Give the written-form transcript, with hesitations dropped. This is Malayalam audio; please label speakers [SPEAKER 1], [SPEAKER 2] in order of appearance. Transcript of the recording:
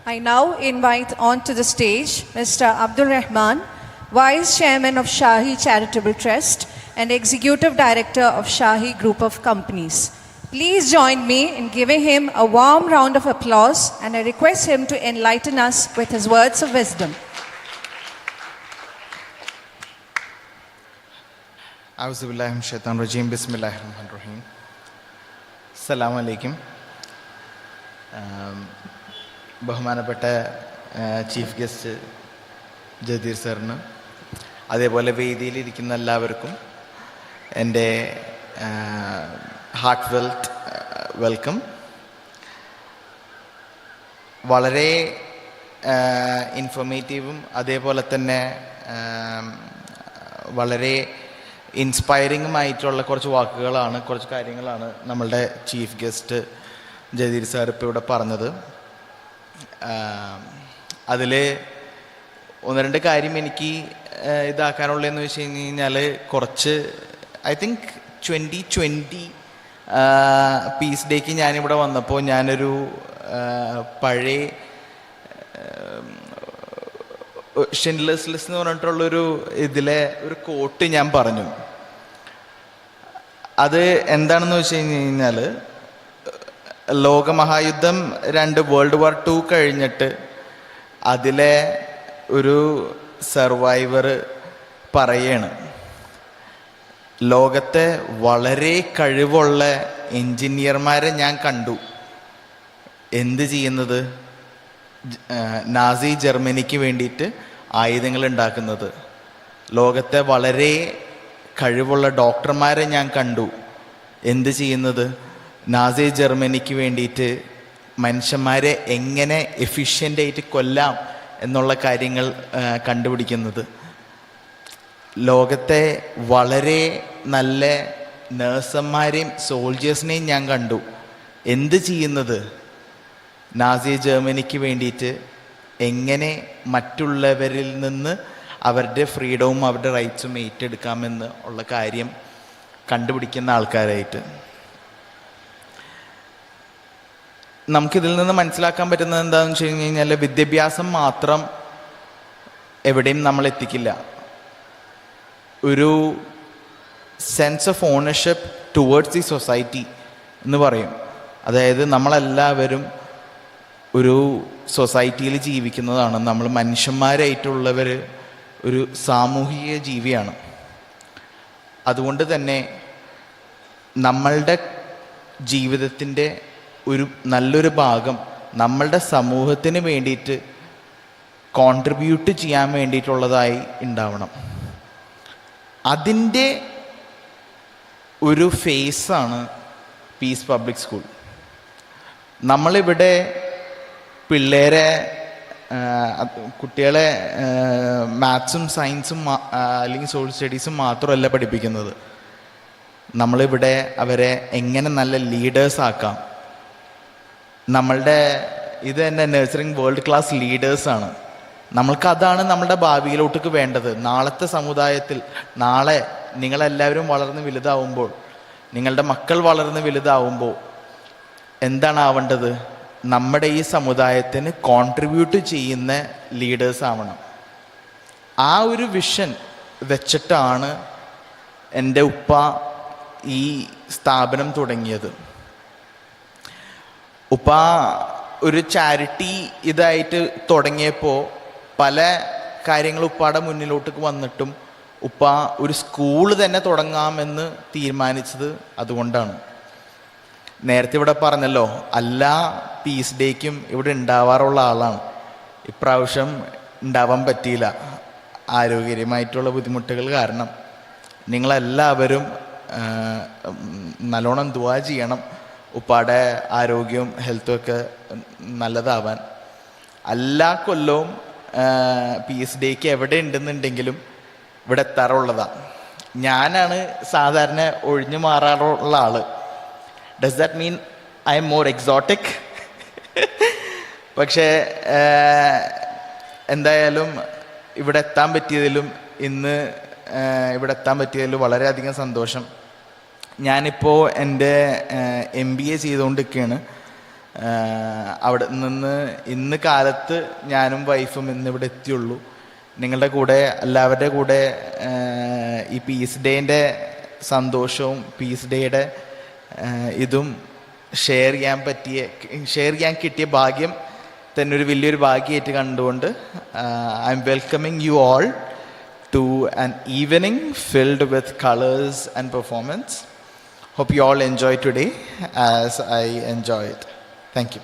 [SPEAKER 1] I now invite onto the stage Mr. Abdul Rahman, Vice Chairman of Shahi Charitable Trust and Executive Director of Shahi Group of Companies. Please join me in giving him a warm round of applause, and I request him to enlighten us with his words of wisdom.
[SPEAKER 2] Auzubillahi minash shaitanir rajim. Bismillahir rahmanir rahim. Assalamu alaikum. ബഹുമാനപ്പെട്ട ചീഫ് ഗസ്റ്റ് ജദീർ സാറിന്, അതേപോലെ വേദിയിലിരിക്കുന്ന എല്ലാവർക്കും എൻ്റെ ഹാർട്ട് ഫെൽറ്റ് വെൽക്കം. വളരെ ഇൻഫോർമേറ്റീവും അതേപോലെ തന്നെ വളരെ ഇൻസ്പയറിങ്ങുമായിട്ടുള്ള കുറച്ച് വാക്കുകളാണ്, കുറച്ച് കാര്യങ്ങളാണ് നമ്മളുടെ ചീഫ് ഗസ്റ്റ് ജദീർ സാർ ഇപ്പോൾ ഇവിടെ പറഞ്ഞത്. അതിൽ ഒന്ന് രണ്ട് കാര്യം എനിക്ക് ഇതാക്കാനുള്ളതെന്ന് വെച്ച് കഴിഞ്ഞാൽ, കുറച്ച് ഐ തിങ്ക് 2020 പീസ് ഡേക്ക് ഞാനിവിടെ വന്നപ്പോൾ ഞാനൊരു പഴയ ഷിൻഡ്ലേഴ്സ് ലിസ്റ്റ് എന്ന് പറഞ്ഞിട്ടുള്ളൊരു ഇതിലെ ഒരു കോട്ട് ഞാൻ പറഞ്ഞു. അത് എന്താണെന്ന് വെച്ച് കഴിഞ്ഞാൽ, ലോകമഹായുദ്ധം 2 വേൾഡ് വാർ 2 കഴിഞ്ഞിട്ട് അതിലെ ഒരു സർവൈവർ പറയാണ്, ലോകത്തെ വളരെ കഴിവുള്ള എൻജിനീയർമാരെ ഞാൻ കണ്ടു. എന്ത് ചെയ്യുന്നത്? നാസി ജർമ്മനിക്ക് വേണ്ടിയിട്ട് ആയുധങ്ങൾ ഉണ്ടാക്കുന്നത്. ലോകത്തെ വളരെ കഴിവുള്ള ഡോക്ടർമാരെ ഞാൻ കണ്ടു. എന്ത് ചെയ്യുന്നത്? നാസി ജർമ്മനിക്ക് വേണ്ടിയിട്ട് മനുഷ്യന്മാരെ എങ്ങനെ എഫിഷ്യൻ്റായിട്ട് കൊല്ലാം എന്നുള്ള കാര്യങ്ങൾ കണ്ടുപിടിക്കുന്നത്. ലോകത്തെ വളരെ നല്ല നേഴ്സന്മാരെയും സോൾജേഴ്സിനെയും ഞാൻ കണ്ടു. എന്ത് ചെയ്യുന്നത്? നാസി ജർമ്മനിക്ക് വേണ്ടിയിട്ട് എങ്ങനെ മറ്റുള്ളവരിൽ നിന്ന് അവരുടെ ഫ്രീഡവും അവരുടെ റൈറ്റ്സും ഏറ്റെടുക്കാമെന്ന് ഉള്ള കാര്യം കണ്ടുപിടിക്കുന്ന ആൾക്കാരായിട്ട്. നമുക്കിതിൽ നിന്ന് മനസ്സിലാക്കാൻ പറ്റുന്നത് എന്താണെന്ന് വെച്ച് കഴിഞ്ഞാൽ, വിദ്യാഭ്യാസം മാത്രം എവിടെയും നമ്മൾ എത്തിക്കില്ല. ഒരു sense of ownership towards the society എന്ന് പറയും. അതായത് നമ്മളെല്ലാവരും ഒരു സൊസൈറ്റിയിൽ ജീവിക്കുന്നതാണ്. നമ്മൾ മനുഷ്യന്മാരായിട്ടുള്ളവർ ഒരു സാമൂഹിക ജീവിയാണ്. അതുകൊണ്ട് തന്നെ നമ്മളുടെ ജീവിതത്തിൻ്റെ ഒരു നല്ലൊരു ഭാഗം നമ്മളുടെ സമൂഹത്തിന് വേണ്ടിയിട്ട് കോൺട്രിബ്യൂട്ട് ചെയ്യാൻ വേണ്ടിയിട്ടുള്ളതായി ഉണ്ടാവണം. അതിൻ്റെ ഒരു ഫേസാണ് പീസ് പബ്ലിക് സ്കൂൾ. നമ്മളിവിടെ കുട്ടികളെ മാത്സും സയൻസും അല്ലെങ്കിൽ സോഷ്യൽ സ്റ്റഡീസും മാത്രമല്ല പഠിപ്പിക്കുന്നത്. നമ്മളിവിടെ അവരെ എങ്ങനെ നല്ല ലീഡേഴ്സ് ആക്കാം. നമ്മളുടെ ഇത് തന്നെ നഴ്സറിങ് വേൾഡ് ക്ലാസ് ലീഡേഴ്സാണ്. നമ്മൾക്കതാണ് നമ്മളുടെ ഭാവിയിലോട്ടേക്ക് വേണ്ടത്. നാളത്തെ സമുദായത്തിൽ നാളെ നിങ്ങളെല്ലാവരും വളർന്ന് വലുതാവുമ്പോൾ, നിങ്ങളുടെ മക്കൾ വളർന്ന് വലുതാവുമ്പോൾ എന്താണ് ആവേണ്ടത്? നമ്മുടെ ഈ സമുദായത്തിന് കോൺട്രിബ്യൂട്ട് ചെയ്യുന്ന ലീഡേഴ്സ് ആവണം. ആ ഒരു വിഷൻ വെച്ചിട്ടാണ് എൻ്റെ ഉപ്പ ഈ സ്ഥാപനം തുടങ്ങിയത്. ഉപ്പ ഒരു ചാരിറ്റി ഇതായിട്ട് തുടങ്ങിയപ്പോൾ പല കാര്യങ്ങൾ ഉപ്പാടെ മുന്നിലോട്ടേക്ക് വന്നിട്ടും ഉപ്പ ഒരു സ്കൂള് തന്നെ തുടങ്ങാമെന്ന് തീരുമാനിച്ചത് അതുകൊണ്ടാണ്. നേരത്തെ ഇവിടെ പറഞ്ഞല്ലോ, എല്ലാ പീസ് ഡേക്കും ഇവിടെ ഉണ്ടാവാറുള്ള ആളാണ്. ഇപ്രാവശ്യം ഉണ്ടാവാൻ പറ്റിയില്ല, ആരോഗ്യപരമായിട്ടുള്ള ബുദ്ധിമുട്ടുകൾ കാരണം. നിങ്ങളെല്ലാവരും നല്ലോണം ദുആ ചെയ്യണം, ഉപ്പാടെ ആരോഗ്യവും ഹെൽത്തും ഒക്കെ നല്ലതാവാൻ. എല്ലാ കൊല്ലവും പീസ് ഡേക്ക് എവിടെ ഉണ്ടെന്നുണ്ടെങ്കിലും ഇവിടെ എത്താറുള്ളതാണ്. ഞാനാണ് സാധാരണ ഒഴിഞ്ഞു മാറാറുള്ള ആള്. Does that mean I am more exotic? പക്ഷേ എന്തായാലും ഇവിടെ എത്താൻ പറ്റിയതിലും ഇന്ന് ഇവിടെ എത്താൻ പറ്റിയതിലും വളരെയധികം സന്തോഷം. ഞാനിപ്പോൾ എൻ്റെ MBA ചെയ്തുകൊണ്ടിരിക്കുകയാണ്. അവിടെ നിന്ന് ഇന്ന് കാലത്ത് ഞാനും വൈഫും ഇന്നിവിടെ എത്തിയുള്ളൂ. നിങ്ങളുടെ കൂടെ എല്ലാവരുടെ കൂടെ ഈ പീസ് ഡേൻ്റെ സന്തോഷവും പീസ് ഡേയുടെ ഇതും ഷെയർ ചെയ്യാൻ കിട്ടിയ ഭാഗ്യം തന്നെ ഒരു വലിയൊരു ഭാഗ്യമായിട്ട് കണ്ടുകൊണ്ട് I'm welcoming you all to an evening filled with colours and performance. Hope you all enjoy today as I enjoy it. Thank you.